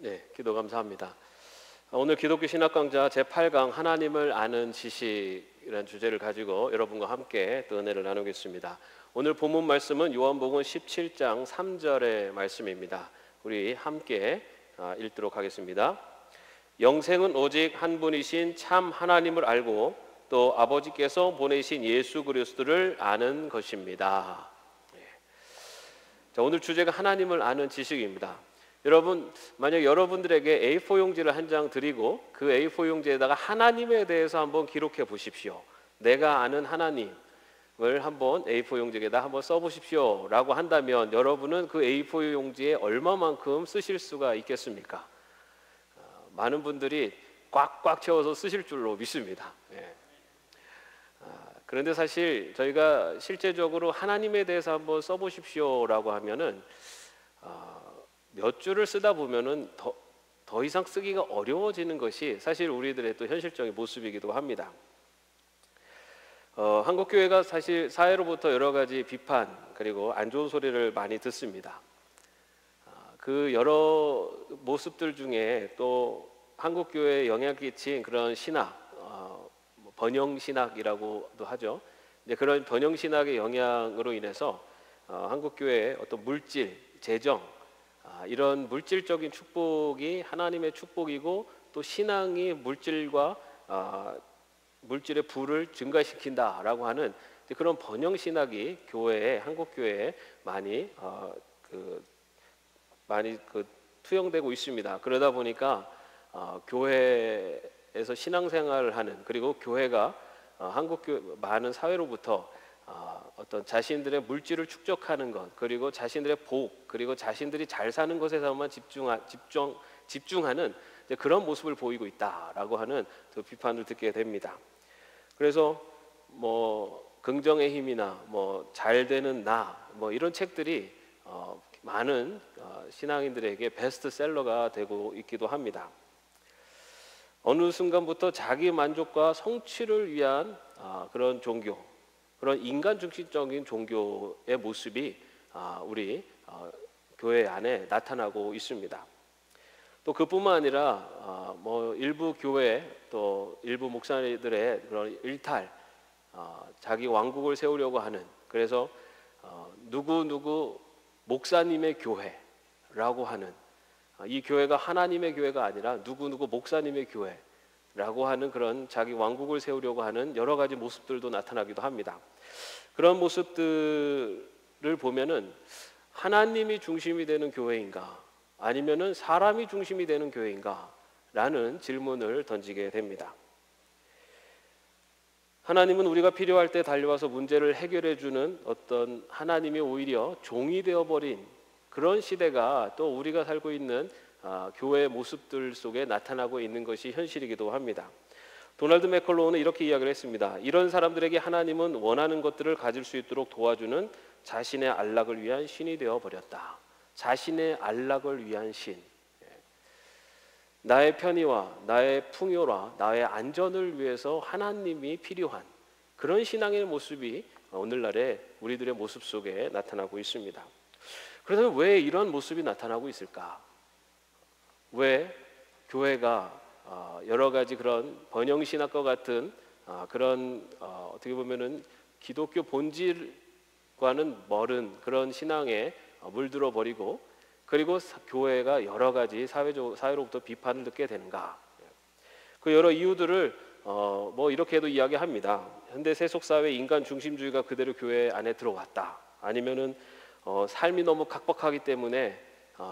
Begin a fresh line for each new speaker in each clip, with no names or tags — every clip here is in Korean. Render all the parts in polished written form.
네, 기도 감사합니다. 오늘 기독교 신학 강좌 제8강 하나님을 아는 지식이라는 주제를 가지고 여러분과 함께 또 은혜를 나누겠습니다. 오늘 본문 말씀은 요한복음 17장 3절의 말씀입니다. 우리 함께 읽도록 하겠습니다. 영생은 오직 한 분이신 참 하나님을 알고 또 아버지께서 보내신 예수 그리스도를 아는 것입니다. 자, 오늘 주제가 하나님을 아는 지식입니다. 여러분, 만약 여러분들에게 A4 용지를 한 장 드리고 그 A4 용지에다가 하나님에 대해서 한번 기록해 보십시오. 내가 아는 하나님을 한번 A4 용지에다 한번 써보십시오 라고 한다면 여러분은 그 A4 용지에 얼마만큼 쓰실 수가 있겠습니까? 많은 분들이 꽉꽉 채워서 쓰실 줄로 믿습니다. 그런데 사실 저희가 실제적으로 하나님에 대해서 한번 써보십시오 라고 하면은 몇 줄을 쓰다 보면은 더 이상 쓰기가 어려워지는 것이 사실 우리들의 또 현실적인 모습이기도 합니다. 한국 교회가 사실 사회로부터 여러 가지 비판 그리고 안 좋은 소리를 많이 듣습니다. 그 여러 모습들 중에 또 한국 교회에 영향을 끼친 그런 신학, 번영 신학이라고도 하죠. 이제 그런 번영 신학의 영향으로 인해서 한국 교회의 어떤 물질, 재정 이런 물질적인 축복이 하나님의 축복이고 또 신앙이 물질과 물질의 부를 증가시킨다라고 하는 그런 번영 신학이 교회에 한국 교회에 많이 투영되고 있습니다. 그러다 보니까 교회에서 신앙생활을 하는 그리고 교회가 한국 교회 많은 사회로부터 어떤 자신들의 물질을 축적하는 것 그리고 자신들의 복 그리고 자신들이 잘 사는 것에서만 집중하는 그런 모습을 보이고 있다라고 하는 그 비판을 듣게 됩니다. 그래서 긍정의 힘이나 잘 되는 나 이런 책들이 많은 신앙인들에게 베스트셀러가 되고 있기도 합니다. 어느 순간부터 자기 만족과 성취를 위한 그런 종교 그런 인간 중심적인 종교의 모습이 우리 교회 안에 나타나고 있습니다. 또 그뿐만 아니라 일부 교회 또 일부 목사들의 그런 일탈, 자기 왕국을 세우려고 하는 그래서 누구 목사님의 교회라고 하는 이 교회가 하나님의 교회가 아니라 누구 목사님의 교회 라고 하는 그런 자기 왕국을 세우려고 하는 여러 가지 모습들도 나타나기도 합니다. 그런 모습들을 보면은 하나님이 중심이 되는 교회인가 아니면은 사람이 중심이 되는 교회인가 라는 질문을 던지게 됩니다. 하나님은 우리가 필요할 때 달려와서 문제를 해결해 주는 어떤 하나님이 오히려 종이 되어버린 그런 시대가 또 우리가 살고 있는 교회의 모습들 속에 나타나고 있는 것이 현실이기도 합니다. 도널드 맥컬로우는 이렇게 이야기를 했습니다. 이런 사람들에게 하나님은 원하는 것들을 가질 수 있도록 도와주는 자신의 안락을 위한 신이 되어버렸다. 자신의 안락을 위한 신. 나의 편의와 나의 풍요와 나의 안전을 위해서 하나님이 필요한 그런 신앙의 모습이 오늘날의 우리들의 모습 속에 나타나고 있습니다. 그래서 왜 이런 모습이 나타나고 있을까? 왜 교회가 여러 가지 그런 번영 신학과 같은 그런 어떻게 보면은 기독교 본질과는 멀은 그런 신앙에 물들어 버리고 그리고 교회가 여러 가지 사회로부터 비판을 듣게 되는가? 그 여러 이유들을 이렇게도 이야기합니다. 현대 세속 사회 인간 중심주의가 그대로 교회 안에 들어왔다. 아니면은 삶이 너무 각박하기 때문에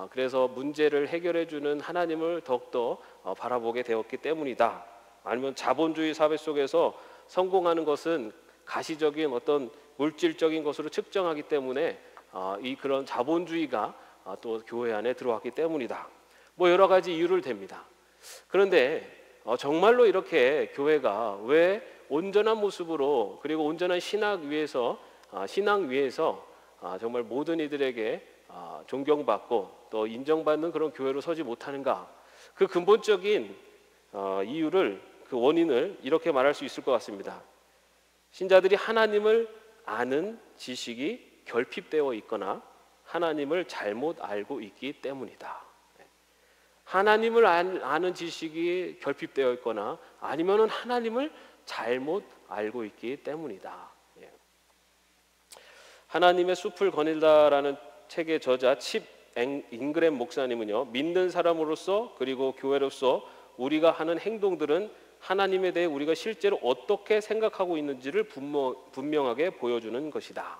그래서 문제를 해결해 주는 하나님을 더욱더 바라보게 되었기 때문이다. 아니면 자본주의 사회 속에서 성공하는 것은 가시적인 어떤 물질적인 것으로 측정하기 때문에 그런 자본주의가 또 교회 안에 들어왔기 때문이다. 여러 가지 이유를 댑니다. 그런데 정말로 이렇게 교회가 왜 온전한 모습으로 그리고 온전한 신앙 위에서 정말 모든 이들에게 존경받고 또 인정받는 그런 교회로 서지 못하는가? 그 근본적인 이유를 그 원인을 이렇게 말할 수 있을 것 같습니다. 신자들이 하나님을 아는 지식이 결핍되어 있거나 하나님을 잘못 알고 있기 때문이다. 하나님을 아는 지식이 결핍되어 있거나 아니면은 하나님을 잘못 알고 있기 때문이다. 예. 하나님의 숲을 거닐다라는 책의 저자 칩 잉그램 목사님은요, 믿는 사람으로서 그리고 교회로서 우리가 하는 행동들은 하나님에 대해 우리가 실제로 어떻게 생각하고 있는지를 분명하게 보여주는 것이다.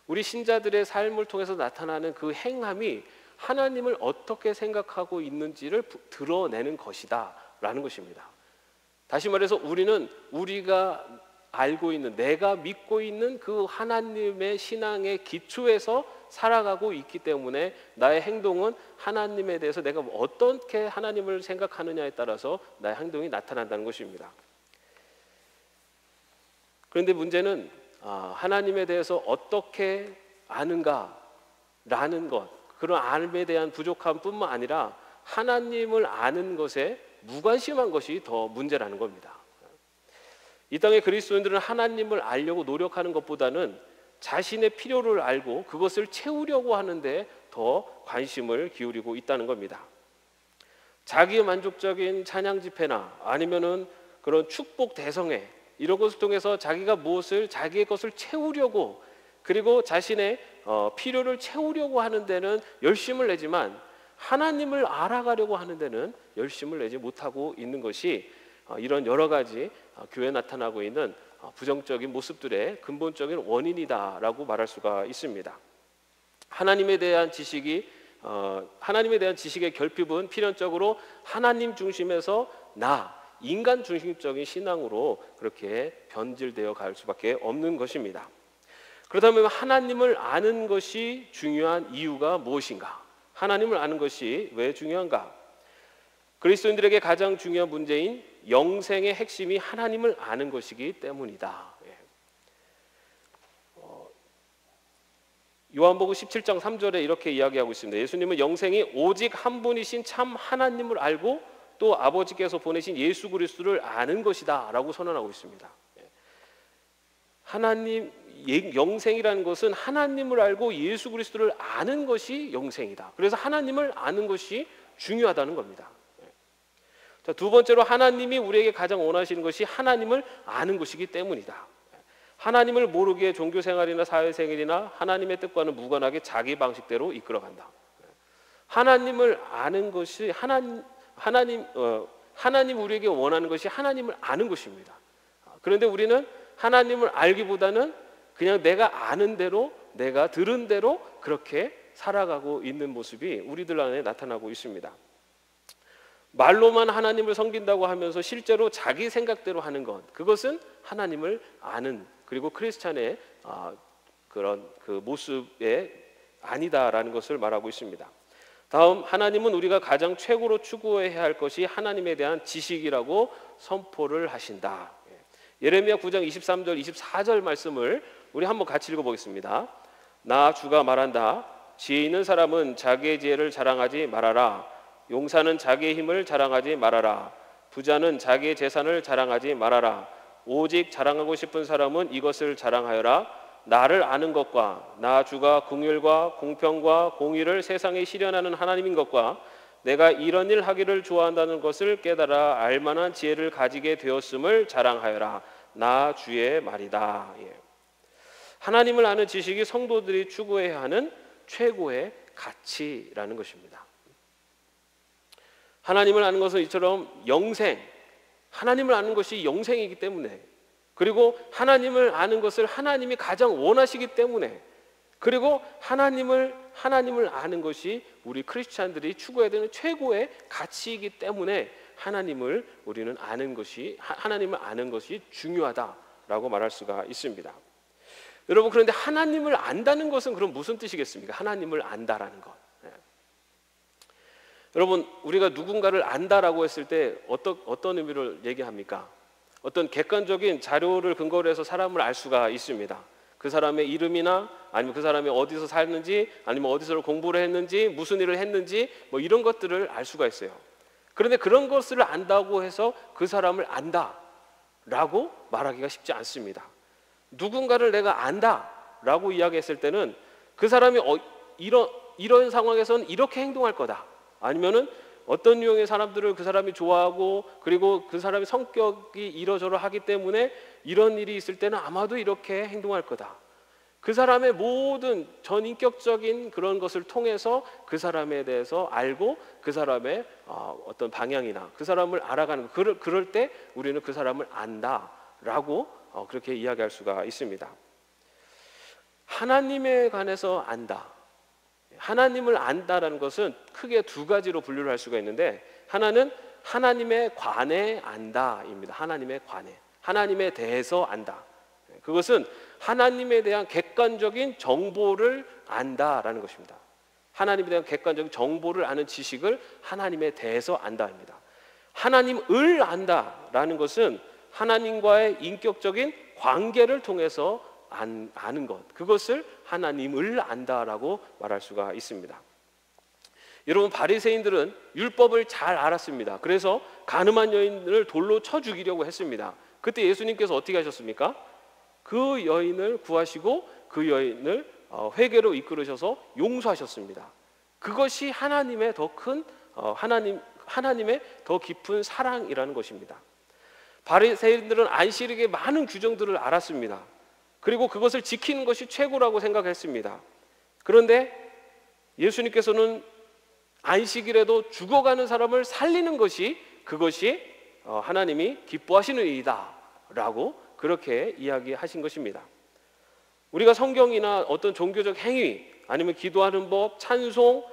우리 신자들의 삶을 통해서 나타나는 그 행함이 하나님을 어떻게 생각하고 있는지를 드러내는 것이다 라는 것입니다. 다시 말해서 우리는 우리가 알고 있는, 내가 믿고 있는 그 하나님의 신앙의 기초에서 살아가고 있기 때문에 나의 행동은 하나님에 대해서 내가 어떻게 하나님을 생각하느냐에 따라서 나의 행동이 나타난다는 것입니다. 그런데 문제는 하나님에 대해서 어떻게 아는가라는 것, 그런 알에 대한 부족함뿐만 아니라 하나님을 아는 것에 무관심한 것이 더 문제라는 겁니다. 이 땅의 그리스도인들은 하나님을 알려고 노력하는 것보다는 자신의 필요를 알고 그것을 채우려고 하는데 더 관심을 기울이고 있다는 겁니다. 자기의 만족적인 찬양 집회나 아니면은 그런 축복 대성회 이런 것을 통해서 자기가 자기의 것을 채우려고, 그리고 자신의 필요를 채우려고 하는 데는 열심을 내지만 하나님을 알아가려고 하는 데는 열심을 내지 못하고 있는 것이 이런 여러 가지 교회에 나타나고 있는 부정적인 모습들의 근본적인 원인이다라고 말할 수가 있습니다. 하나님에 대한 지식의 결핍은 필연적으로 하나님 중심에서 인간 중심적인 신앙으로 그렇게 변질되어 갈 수밖에 없는 것입니다. 그렇다면 하나님을 아는 것이 중요한 이유가 무엇인가? 하나님을 아는 것이 왜 중요한가? 그리스도인들에게 가장 중요한 문제인 영생의 핵심이 하나님을 아는 것이기 때문이다. 요한복음 17장 3절에 이렇게 이야기하고 있습니다. 예수님은 영생이 오직 한 분이신 참 하나님을 알고 또 아버지께서 보내신 예수 그리스도를 아는 것이다 라고 선언하고 있습니다. 영생이라는 것은 하나님을 알고 예수 그리스도를 아는 것이 영생이다. 그래서 하나님을 아는 것이 중요하다는 겁니다. 자, 두 번째로 하나님이 우리에게 가장 원하시는 것이 하나님을 아는 것이기 때문이다. 하나님을 모르기에 종교생활이나 사회생활이나 하나님의 뜻과는 무관하게 자기 방식대로 이끌어간다. 하나님을 아는 것이 하나님 우리에게 원하는 것이 하나님을 아는 것입니다. 그런데 우리는 하나님을 알기보다는 그냥 내가 아는 대로, 내가 들은 대로 그렇게 살아가고 있는 모습이 우리들 안에 나타나고 있습니다. 말로만 하나님을 섬긴다고 하면서 실제로 자기 생각대로 하는 것, 그것은 하나님을 아는, 그리고 크리스찬의 그런 그 모습에 아니다라는 것을 말하고 있습니다. 다음, 하나님은 우리가 가장 최고로 추구해야 할 것이 하나님에 대한 지식이라고 선포를 하신다. 예레미야 9장 23절 24절 말씀을 우리 한번 같이 읽어보겠습니다. 나 주가 말한다. 지혜 있는 사람은 자기의 지혜를 자랑하지 말아라. 용사는 자기의 힘을 자랑하지 말아라. 부자는 자기의 재산을 자랑하지 말아라. 오직 자랑하고 싶은 사람은 이것을 자랑하여라. 나를 아는 것과 나 주가 긍휼과 공평과 공의를 세상에 실현하는 하나님인 것과 내가 이런 일 하기를 좋아한다는 것을 깨달아 알만한 지혜를 가지게 되었음을 자랑하여라. 나 주의 말이다. 하나님을 아는 지식이 성도들이 추구해야 하는 최고의 가치라는 것입니다. 하나님을 아는 것은 이처럼 하나님을 아는 것이 영생이기 때문에, 그리고 하나님을 아는 것을 하나님이 가장 원하시기 때문에, 그리고 하나님을 아는 것이 우리 크리스찬들이 추구해야 되는 최고의 가치이기 때문에 하나님을 아는 것이 중요하다라고 말할 수가 있습니다. 여러분, 그런데 하나님을 안다는 것은 그럼 무슨 뜻이겠습니까? 하나님을 안다라는 것. 여러분, 우리가 누군가를 안다라고 했을 때 어떤 의미를 얘기합니까? 어떤 객관적인 자료를 근거로 해서 사람을 알 수가 있습니다. 그 사람의 이름이나 아니면 그 사람이 어디서 살는지, 아니면 어디서 공부를 했는지, 무슨 일을 했는지, 뭐 이런 것들을 알 수가 있어요. 그런데 그런 것을 안다고 해서 그 사람을 안다라고 말하기가 쉽지 않습니다. 누군가를 내가 안다라고 이야기했을 때는 그 사람이 이런 상황에서는 이렇게 행동할 거다, 아니면은 어떤 유형의 사람들을 그 사람이 좋아하고 그리고 그 사람의 성격이 이러저러 하기 때문에 이런 일이 있을 때는 아마도 이렇게 행동할 거다. 그 사람의 모든 전인격적인 그런 것을 통해서 그 사람에 대해서 알고 그 사람의 어떤 방향이나 그 사람을 알아가는 것, 그럴 때 우리는 그 사람을 안다라고 그렇게 이야기할 수가 있습니다. 하나님에 관해서 안다. 하나님을 안다라는 것은 크게 두 가지로 분류를 할 수가 있는데, 하나는 하나님에 관해 안다입니다. 하나님에 관해, 하나님에 대해서 안다. 그것은 하나님에 대한 객관적인 정보를 안다라는 것입니다. 하나님에 대한 객관적인 정보를 아는 지식을 하나님에 대해서 안다입니다. 하나님을 안다라는 것은 하나님과의 인격적인 관계를 통해서 아는 것, 그것을 하나님을 안다라고 말할 수가 있습니다. 여러분, 바리새인들은 율법을 잘 알았습니다. 그래서 간음한 여인을 돌로 쳐 죽이려고 했습니다. 그때 예수님께서 어떻게 하셨습니까? 그 여인을 구하시고 그 여인을 회개로 이끌으셔서 용서하셨습니다. 그것이 하나님의 더 큰 하나님의 더 깊은 사랑이라는 것입니다. 바리새인들은 안식일의 많은 규정들을 알았습니다. 그리고 그것을 지키는 것이 최고라고 생각했습니다. 그런데 예수님께서는 안식일에도 죽어가는 사람을 살리는 것이 그것이 하나님이 기뻐하시는 일이다 라고 그렇게 이야기하신 것입니다. 우리가 성경이나 어떤 종교적 행위 아니면 기도하는 법, 찬송,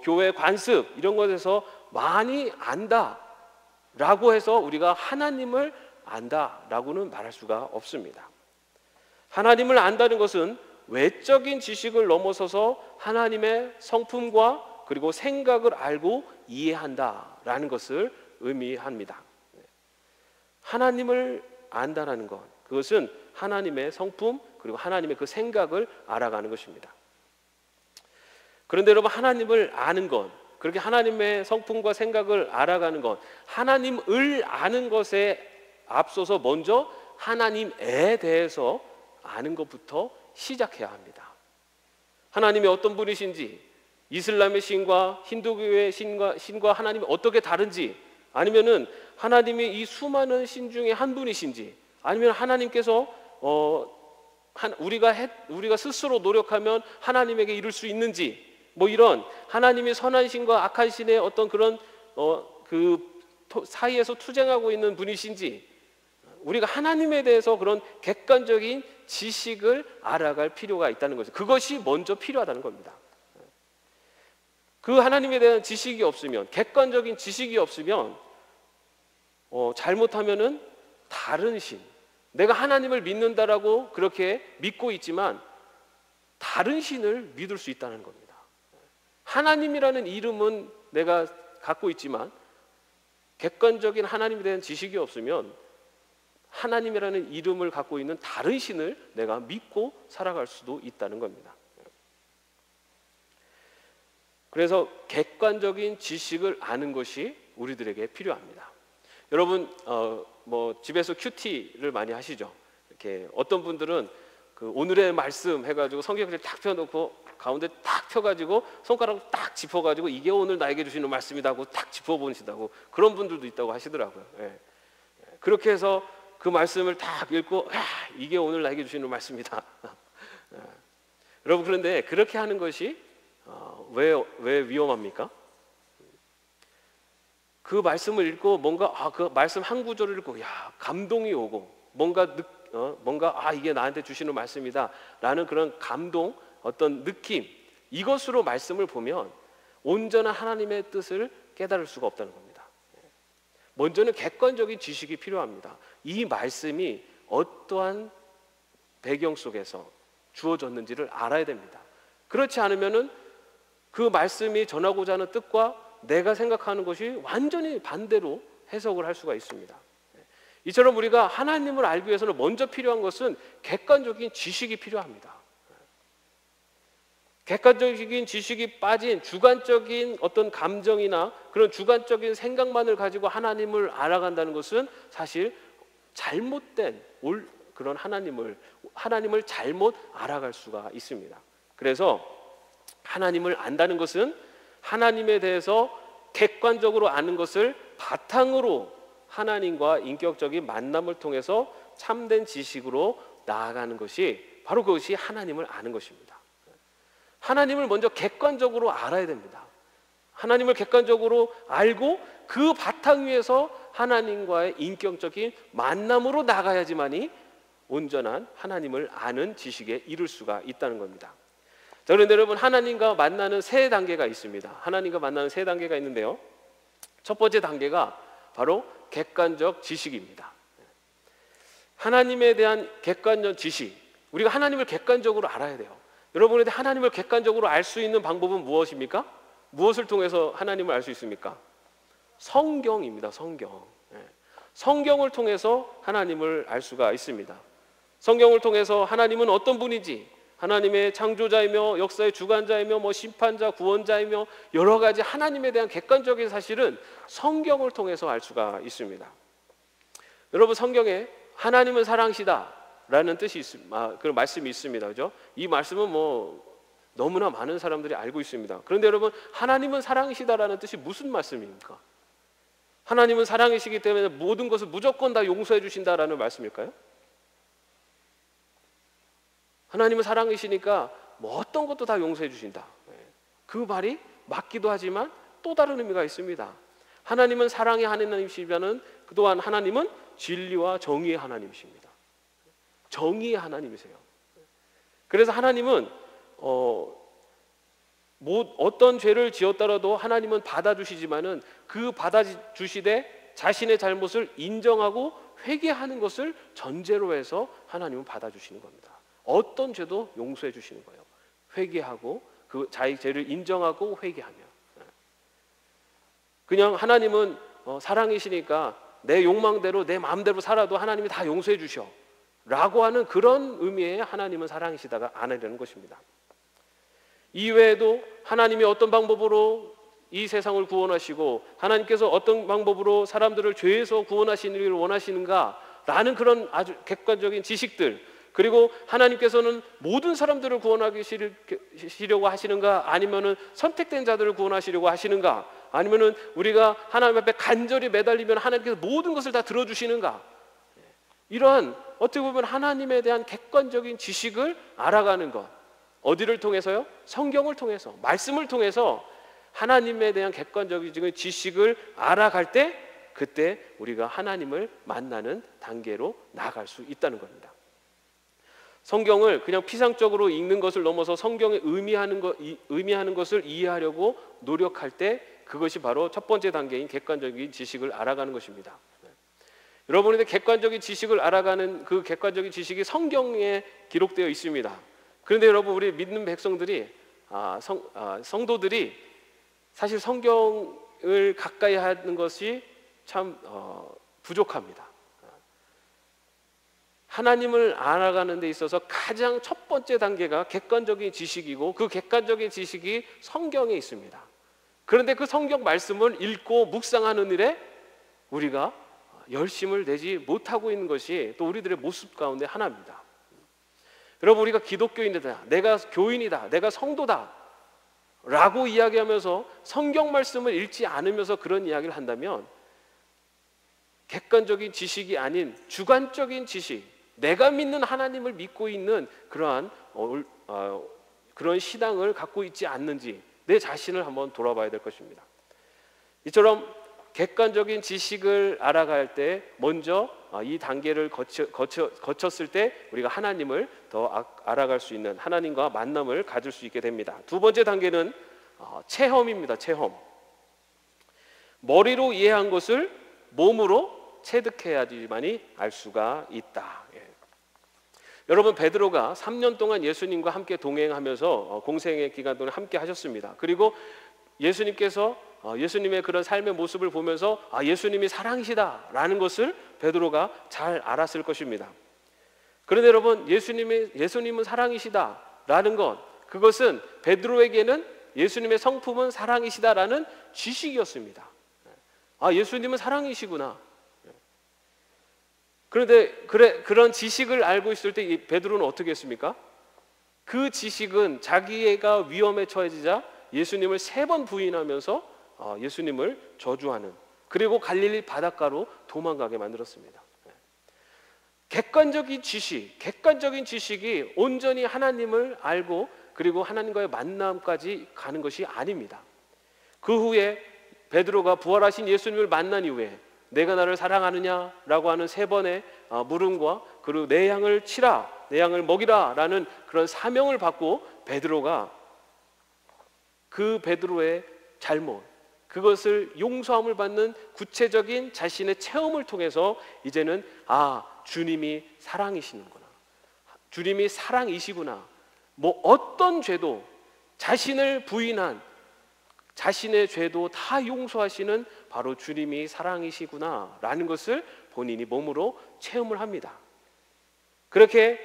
교회 관습 이런 것에서 많이 안다라고 해서 우리가 하나님을 안다라고는 말할 수가 없습니다. 하나님을 안다는 것은 외적인 지식을 넘어서서 하나님의 성품과 그리고 생각을 알고 이해한다라는 것을 의미합니다. 하나님을 안다라는 것, 그것은 하나님의 성품 그리고 하나님의 그 생각을 알아가는 것입니다. 그런데 여러분, 하나님을 아는 것, 그렇게 하나님의 성품과 생각을 알아가는 것, 하나님을 아는 것에 앞서서 먼저 하나님에 대해서 아는 것부터 시작해야 합니다. 하나님이 어떤 분이신지, 이슬람의 신과 힌두교의 신과 하나님이 어떻게 다른지, 아니면은 하나님이 이 수많은 신 중에 한 분이신지, 아니면 하나님께서 우리가 스스로 노력하면 하나님에게 이룰 수 있는지, 이런 하나님이 선한 신과 악한 신의 어떤 그런 그 사이에서 투쟁하고 있는 분이신지, 우리가 하나님에 대해서 그런 객관적인 지식을 알아갈 필요가 있다는 거죠. 그것이 먼저 필요하다는 겁니다. 그 하나님에 대한 지식이 없으면, 객관적인 지식이 없으면 잘못하면은 다른 신, 내가 하나님을 믿는다라고 그렇게 믿고 있지만 다른 신을 믿을 수 있다는 겁니다. 하나님이라는 이름은 내가 갖고 있지만 객관적인 하나님에 대한 지식이 없으면 하나님이라는 이름을 갖고 있는 다른 신을 내가 믿고 살아갈 수도 있다는 겁니다. 그래서 객관적인 지식을 아는 것이 우리들에게 필요합니다. 여러분, 집에서 큐티를 많이 하시죠? 이렇게 어떤 분들은 그 오늘의 말씀 해가지고 성경을 딱 펴놓고 가운데 딱 펴가지고 손가락을 딱 짚어가지고 이게 오늘 나에게 주시는 말씀이다 하고 딱 짚어보신다고, 그런 분들도 있다고 하시더라고요. 예. 그렇게 해서 그 말씀을 딱 읽고 이게 오늘 나에게 주시는 말씀이다. 여러분, 그런데 그렇게 하는 것이 왜 위험합니까? 그 말씀을 읽고 뭔가 그 말씀 한 구절을 읽고 감동이 오고 뭔가 이게 나한테 주시는 말씀이다 라는 그런 감동, 어떤 느낌, 이것으로 말씀을 보면 온전한 하나님의 뜻을 깨달을 수가 없다는 겁니다. 먼저는 객관적인 지식이 필요합니다. 이 말씀이 어떠한 배경 속에서 주어졌는지를 알아야 됩니다. 그렇지 않으면은 그 말씀이 전하고자 하는 뜻과 내가 생각하는 것이 완전히 반대로 해석을 할 수가 있습니다. 이처럼 우리가 하나님을 알기 위해서는 먼저 필요한 것은 객관적인 지식이 필요합니다. 객관적인 지식이 빠진 주관적인 어떤 감정이나 그런 주관적인 생각만을 가지고 하나님을 알아간다는 것은 사실 잘못된 그런 하나님을 잘못 알아갈 수가 있습니다. 그래서 하나님을 안다는 것은 하나님에 대해서 객관적으로 아는 것을 바탕으로 하나님과 인격적인 만남을 통해서 참된 지식으로 나아가는 것이 바로 그것이 하나님을 아는 것입니다. 하나님을 먼저 객관적으로 알아야 됩니다. 하나님을 객관적으로 알고 그 바탕 위에서 하나님과의 인격적인 만남으로 나가야지만이 온전한 하나님을 아는 지식에 이를 수가 있다는 겁니다. 자, 그런데 여러분, 하나님과 만나는 세 단계가 있습니다. 하나님과 만나는 세 단계가 있는데요, 첫 번째 단계가 바로 객관적 지식입니다. 하나님에 대한 객관적 지식, 우리가 하나님을 객관적으로 알아야 돼요. 여러분한테 하나님을 객관적으로 알 수 있는 방법은 무엇입니까? 무엇을 통해서 하나님을 알 수 있습니까? 성경입니다. 성경. 성경을 통해서 하나님을 알 수가 있습니다. 성경을 통해서 하나님은 어떤 분인지, 하나님의 창조자이며 역사의 주관자이며 심판자, 구원자이며 여러 가지 하나님에 대한 객관적인 사실은 성경을 통해서 알 수가 있습니다. 여러분, 성경에 하나님은 사랑이시다 라는 뜻이 그런 말씀이 있습니다. 그죠? 이 말씀은 너무나 많은 사람들이 알고 있습니다. 그런데 여러분, 하나님은 사랑이시다라는 뜻이 무슨 말씀입니까? 하나님은 사랑이시기 때문에 모든 것을 무조건 다 용서해 주신다라는 말씀일까요? 하나님은 사랑이시니까 어떤 것도 다 용서해 주신다. 그 말이 맞기도 하지만 또 다른 의미가 있습니다. 하나님은 사랑의 하나님이시면은 그동안 하나님은 진리와 정의의 하나님이십니다. 정의의 하나님이세요. 그래서 하나님은 어떤 죄를 지었더라도 하나님은 받아주시지만은 그 받아주시되 자신의 잘못을 인정하고 회개하는 것을 전제로 해서 하나님은 받아주시는 겁니다. 어떤 죄도 용서해 주시는 거예요. 회개하고 그 자기 죄를 인정하고 회개하며. 그냥 하나님은 사랑이시니까 내 욕망대로 내 마음대로 살아도 하나님이 다 용서해 주셔 라고 하는 그런 의미의 하나님은 사랑이시다가 아니라는 것입니다. 이외에도 하나님이 어떤 방법으로 이 세상을 구원하시고 하나님께서 어떤 방법으로 사람들을 죄에서 구원하시기를 원하시는가 라는 그런 아주 객관적인 지식들, 그리고 하나님께서는 모든 사람들을 구원하시려고 하시는가, 아니면은 선택된 자들을 구원하시려고 하시는가, 아니면은 우리가 하나님 앞에 간절히 매달리면 하나님께서 모든 것을 다 들어주시는가, 이러한 어떻게 보면 하나님에 대한 객관적인 지식을 알아가는 것, 어디를 통해서요? 성경을 통해서, 말씀을 통해서 하나님에 대한 객관적인 지식을 알아갈 때, 그때 우리가 하나님을 만나는 단계로 나아갈 수 있다는 겁니다. 성경을 그냥 피상적으로 읽는 것을 넘어서 성경에 의미하는 것을 이해하려고 노력할 때, 그것이 바로 첫 번째 단계인 객관적인 지식을 알아가는 것입니다. 여러분의 객관적인 지식을 알아가는 그 객관적인 지식이 성경에 기록되어 있습니다. 그런데 여러분, 우리 믿는 백성들이, 성도들이 사실 성경을 가까이 하는 것이 참 부족합니다. 하나님을 알아가는 데 있어서 가장 첫 번째 단계가 객관적인 지식이고, 그 객관적인 지식이 성경에 있습니다. 그런데 그 성경 말씀을 읽고 묵상하는 일에 우리가 열심을 내지 못하고 있는 것이 또 우리들의 모습 가운데 하나입니다. 여러분, 우리가 기독교인이다, 내가 교인이다, 내가 성도다 라고 이야기하면서 성경 말씀을 읽지 않으면서 그런 이야기를 한다면, 객관적인 지식이 아닌 주관적인 지식, 내가 믿는 하나님을 믿고 있는 그러한 그런 신앙을 갖고 있지 않는지 내 자신을 한번 돌아봐야 될 것입니다. 이처럼 객관적인 지식을 알아갈 때 먼저 이 단계를 거쳤을 때 우리가 하나님을 더 알아갈 수 있는, 하나님과 만남을 가질 수 있게 됩니다. 두 번째 단계는 체험입니다. 체험. 머리로 이해한 것을 몸으로 체득해야지만이 알 수가 있다. 여러분, 베드로가 3년 동안 예수님과 함께 동행하면서 공생의 기간 동안 함께 하셨습니다. 그리고 예수님께서 예수님의 그런 삶의 모습을 보면서 예수님이 사랑이시다라는 것을 베드로가 잘 알았을 것입니다. 그런데 여러분, 예수님은 사랑이시다라는 것, 그것은 베드로에게는 예수님의 성품은 사랑이시다라는 지식이었습니다. 예수님은 사랑이시구나. 그런데 그런 지식을 알고 있을 때 이 베드로는 어떻게 했습니까? 그 지식은 자기가 위험에 처해지자 예수님을 3번 부인하면서 예수님을 저주하는, 그리고 갈릴리 바닷가로 도망가게 만들었습니다. 객관적인 지식이 온전히 하나님을 알고 그리고 하나님과의 만남까지 가는 것이 아닙니다. 그 후에 베드로가 부활하신 예수님을 만난 이후에 내가 나를 사랑하느냐라고 하는 3번의 물음과 그리고 내 양을 치라, 내 양을 먹이라 라는 그런 사명을 받고 베드로가 그 베드로의 잘못, 그것을 용서함을 받는 구체적인 자신의 체험을 통해서 이제는 주님이 사랑이시는구나, 주님이 사랑이시구나, 뭐 어떤 죄도, 자신을 부인한 자신의 죄도 다 용서하시는 바로 주님이 사랑이시구나 라는 것을 본인이 몸으로 체험을 합니다. 그렇게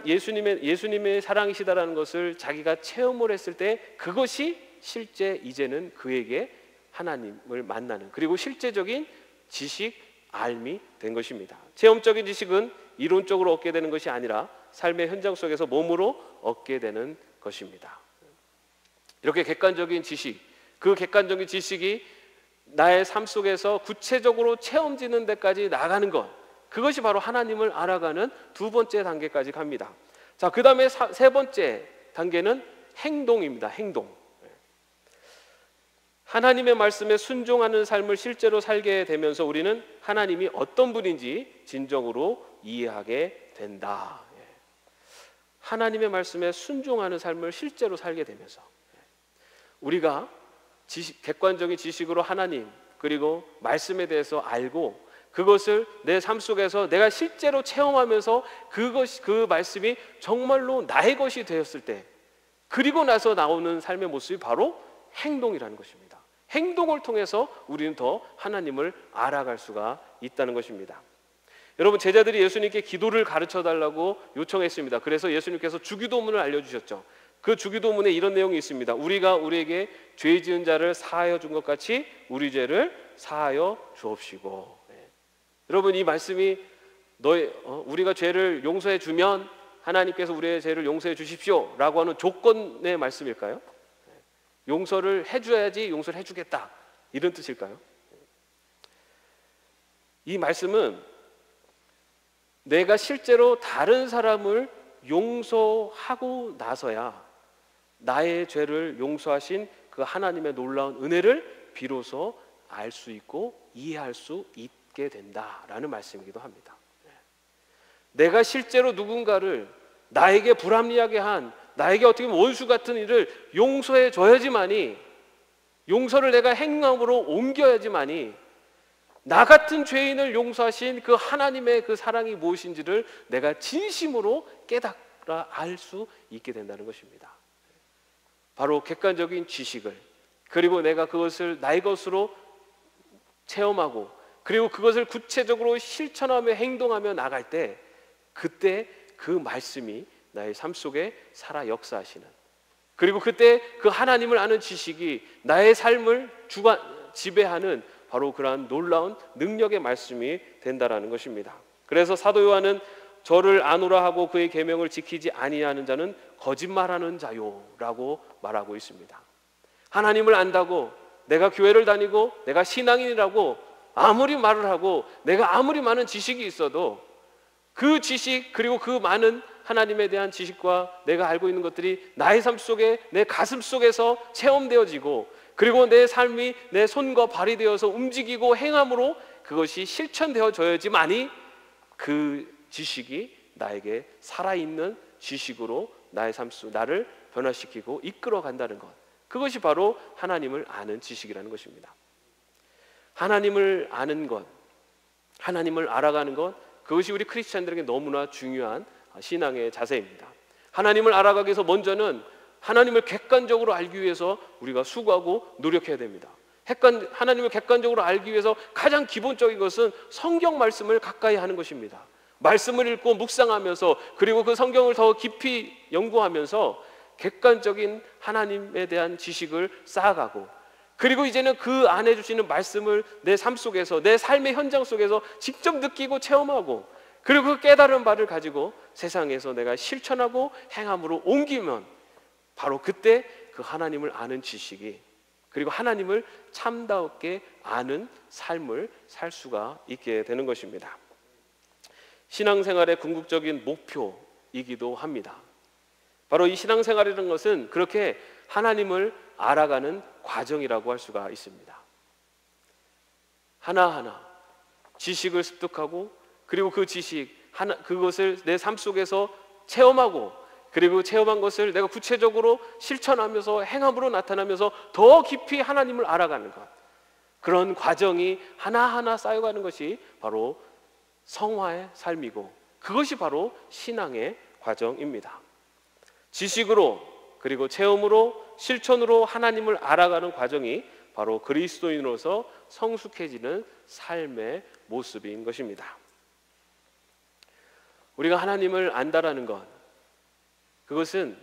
예수님의 사랑이시다라는 것을 자기가 체험을 했을 때 그것이 실제 이제는 그에게 하나님을 만나는, 그리고 실제적인 지식, 알미 된 것입니다. 체험적인 지식은 이론적으로 얻게 되는 것이 아니라 삶의 현장 속에서 몸으로 얻게 되는 것입니다. 이렇게 객관적인 지식, 그 객관적인 지식이 나의 삶 속에서 구체적으로 체험지는 데까지 나가는 것, 그것이 바로 하나님을 알아가는 2번째 단계까지 갑니다. 자, 그 다음에 3번째 단계는 행동입니다. 행동. 하나님의 말씀에 순종하는 삶을 실제로 살게 되면서 우리는 하나님이 어떤 분인지 진정으로 이해하게 된다. 하나님의 말씀에 순종하는 삶을 실제로 살게 되면서 우리가 객관적인 지식으로 하나님 그리고 말씀에 대해서 알고 그것을 내 삶 속에서 내가 실제로 체험하면서 그 말씀이 정말로 나의 것이 되었을 때, 그리고 나서 나오는 삶의 모습이 바로 행동이라는 것입니다. 행동을 통해서 우리는 더 하나님을 알아갈 수가 있다는 것입니다. 여러분, 제자들이 예수님께 기도를 가르쳐 달라고 요청했습니다. 그래서 예수님께서 주기도문을 알려주셨죠. 그 주기도문에 이런 내용이 있습니다. 우리가 우리에게 죄 지은 자를 사하여 준 것 같이 우리 죄를 사하여 주옵시고. 여러분, 이 말씀이 우리가 죄를 용서해 주면 하나님께서 우리의 죄를 용서해 주십시오 라고 하는 조건의 말씀일까요? 용서를 해줘야지 용서를 해주겠다, 이런 뜻일까요? 이 말씀은 내가 실제로 다른 사람을 용서하고 나서야 나의 죄를 용서하신 그 하나님의 놀라운 은혜를 비로소 알 수 있고 이해할 수 있게 된다라는 말씀이기도 합니다. 내가 실제로 누군가를 나에게 불합리하게 한, 나에게 어떻게 보면 원수 같은 일을 용서해 줘야지만이, 용서를 내가 행함으로 옮겨야지만이 나 같은 죄인을 용서하신 그 하나님의 그 사랑이 무엇인지를 내가 진심으로 깨달아 알 수 있게 된다는 것입니다. 바로 객관적인 지식을, 그리고 내가 그것을 나의 것으로 체험하고 그리고 그것을 구체적으로 실천하며 행동하며 나갈 때, 그때 그 말씀이 나의 삶 속에 살아 역사하시는, 그리고 그때 그 하나님을 아는 지식이 나의 삶을 지배하는 바로 그러한 놀라운 능력의 말씀이 된다라는 것입니다. 그래서 사도 요한은 저를 아노라 하고 그의 계명을 지키지 아니하는 자는 거짓말하는 자요라고 말하고 있습니다. 하나님을 안다고 내가 교회를 다니고 내가 신앙인이라고 아무리 말을 하고 내가 아무리 많은 지식이 있어도 그 지식 그리고 그 많은 하나님에 대한 지식과 내가 알고 있는 것들이 나의 삶 속에, 내 가슴 속에서 체험되어지고 그리고 내 삶이 내 손과 발이 되어서 움직이고 행함으로 그것이 실천되어져야지만이 그 지식이 나에게 살아있는 지식으로 나의 삶 속 나를 변화시키고 이끌어 간다는 것, 그것이 바로 하나님을 아는 지식이라는 것입니다. 하나님을 아는 것, 하나님을 알아가는 것, 그것이 우리 크리스찬들에게 너무나 중요한 신앙의 자세입니다. 하나님을 알아가기 위해서 먼저는 하나님을 객관적으로 알기 위해서 우리가 수고하고 노력해야 됩니다. 하나님을 객관적으로 알기 위해서 가장 기본적인 것은 성경 말씀을 가까이 하는 것입니다. 말씀을 읽고 묵상하면서 그리고 그 성경을 더 깊이 연구하면서 객관적인 하나님에 대한 지식을 쌓아가고, 그리고 이제는 그 안에 주시는 말씀을 내 삶 속에서, 내 삶의 현장 속에서 직접 느끼고 체험하고, 그리고 그 깨달은 바를 가지고 세상에서 내가 실천하고 행함으로 옮기면 바로 그때 그 하나님을 아는 지식이 그리고 하나님을 참답게 아는 삶을 살 수가 있게 되는 것입니다. 신앙생활의 궁극적인 목표이기도 합니다. 바로 이 신앙생활이라는 것은 그렇게 하나님을 알아가는 과정이라고 할 수가 있습니다. 하나하나 지식을 습득하고, 그리고 그 지식 그것을 내 삶 속에서 체험하고, 그리고 체험한 것을 내가 구체적으로 실천하면서 행함으로 나타나면서 더 깊이 하나님을 알아가는 것, 그런 과정이 하나하나 쌓여가는 것이 바로 성화의 삶이고, 그것이 바로 신앙의 과정입니다. 지식으로, 그리고 체험으로, 실천으로 하나님을 알아가는 과정이 바로 그리스도인으로서 성숙해지는 삶의 모습인 것입니다. 우리가 하나님을 안다라는 것, 그것은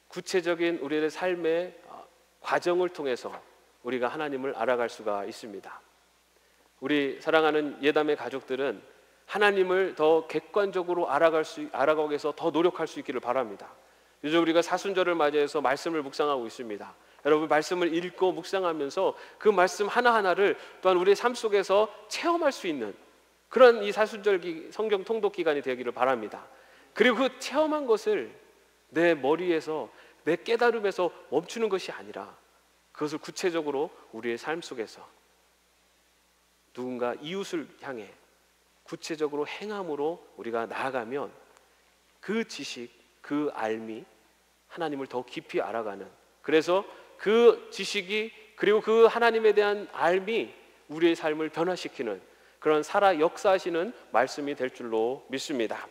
구체적인 우리의 삶의 과정을 통해서 우리가 하나님을 알아갈 수가 있습니다. 우리 사랑하는 예담의 가족들은 하나님을 더 객관적으로 알아가기 위해서 더 노력할 수 있기를 바랍니다. 요즘 우리가 사순절을 맞이해서 말씀을 묵상하고 있습니다. 여러분, 말씀을 읽고 묵상하면서 그 말씀 하나하나를 또한 우리의 삶 속에서 체험할 수 있는 그런 이 사순절 성경 통독 기간이 되기를 바랍니다. 그리고 그 체험한 것을 내 머리에서, 내 깨달음에서 멈추는 것이 아니라 그것을 구체적으로 우리의 삶 속에서 누군가 이웃을 향해 구체적으로 행함으로 우리가 나아가면 그 지식, 그 알미, 하나님을 더 깊이 알아가는, 그래서 그 지식이, 그리고 그 하나님에 대한 알미 우리의 삶을 변화시키는 그런 살아 역사하시는 말씀이 될 줄로 믿습니다.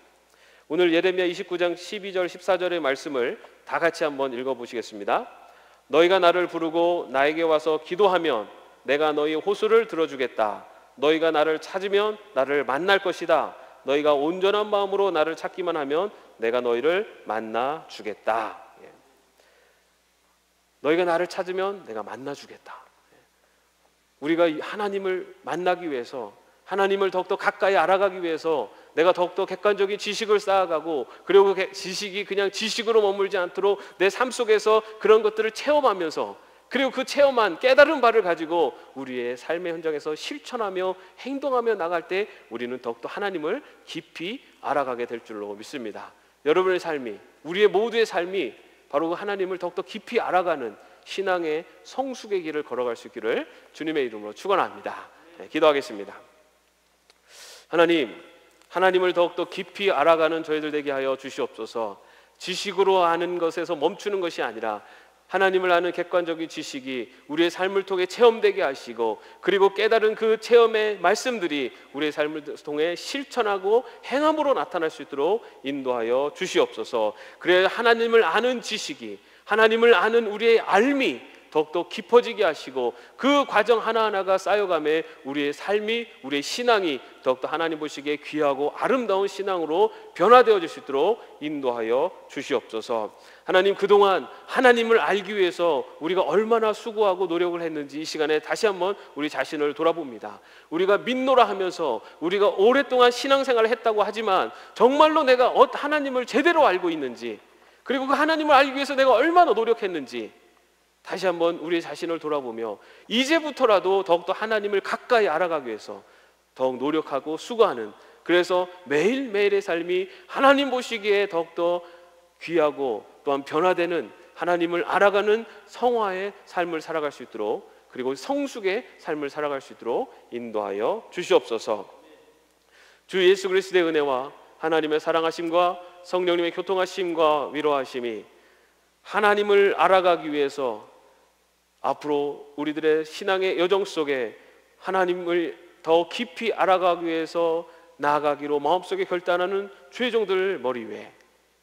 오늘 예레미야 29장 12절 14절의 말씀을 다 같이 한번 읽어보시겠습니다. 너희가 나를 부르고 나에게 와서 기도하면 내가 너희 호소를 들어주겠다. 너희가 나를 찾으면 나를 만날 것이다. 너희가 온전한 마음으로 나를 찾기만 하면 내가 너희를 만나 주겠다. 너희가 나를 찾으면 내가 만나 주겠다. 우리가 하나님을 만나기 위해서, 하나님을 더욱더 가까이 알아가기 위해서 내가 더욱더 객관적인 지식을 쌓아가고, 그리고 그 지식이 그냥 지식으로 머물지 않도록 내 삶 속에서 그런 것들을 체험하면서, 그리고 그 체험한 깨달은 바를 가지고 우리의 삶의 현장에서 실천하며 행동하며 나갈 때 우리는 더욱더 하나님을 깊이 알아가게 될 줄로 믿습니다. 여러분의 삶이, 우리의 모두의 삶이 바로 하나님을 더욱더 깊이 알아가는 신앙의 성숙의 길을 걸어갈 수 있기를 주님의 이름으로 축원합니다. 기도하겠습니다. 하나님을 더욱더 깊이 알아가는 저희들 되게 하여 주시옵소서. 지식으로 아는 것에서 멈추는 것이 아니라 하나님을 아는 객관적인 지식이 우리의 삶을 통해 체험되게 하시고, 그리고 깨달은 그 체험의 말씀들이 우리의 삶을 통해 실천하고 행함으로 나타날 수 있도록 인도하여 주시옵소서. 그래야 하나님을 아는 지식이, 하나님을 아는 우리의 알미 더욱더 깊어지게 하시고, 그 과정 하나하나가 쌓여가며 우리의 삶이, 우리의 신앙이 더욱더 하나님 보시기에 귀하고 아름다운 신앙으로 변화되어질 수 있도록 인도하여 주시옵소서. 하나님, 그동안 하나님을 알기 위해서 우리가 얼마나 수고하고 노력을 했는지 이 시간에 다시 한번 우리 자신을 돌아봅니다. 우리가 믿노라 하면서 우리가 오랫동안 신앙생활을 했다고 하지만 정말로 내가 하나님을 제대로 알고 있는지, 그리고 그 하나님을 알기 위해서 내가 얼마나 노력했는지 다시 한번 우리 자신을 돌아보며 이제부터라도 더욱더 하나님을 가까이 알아가기 위해서 더욱 노력하고 수고하는, 그래서 매일매일의 삶이 하나님 보시기에 더욱더 귀하고 또한 변화되는 하나님을 알아가는 성화의 삶을 살아갈 수 있도록, 그리고 성숙의 삶을 살아갈 수 있도록 인도하여 주시옵소서. 주 예수 그리스도의 은혜와 하나님의 사랑하심과 성령님의 교통하심과 위로하심이 하나님을 알아가기 위해서 앞으로 우리들의 신앙의 여정 속에 하나님을 더 깊이 알아가기 위해서 나아가기로 마음속에 결단하는 죄종들 머리 위에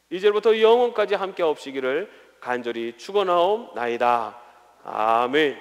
이제부터 영원까지 함께 없시기를 간절히 축원하옵나이다. 아멘.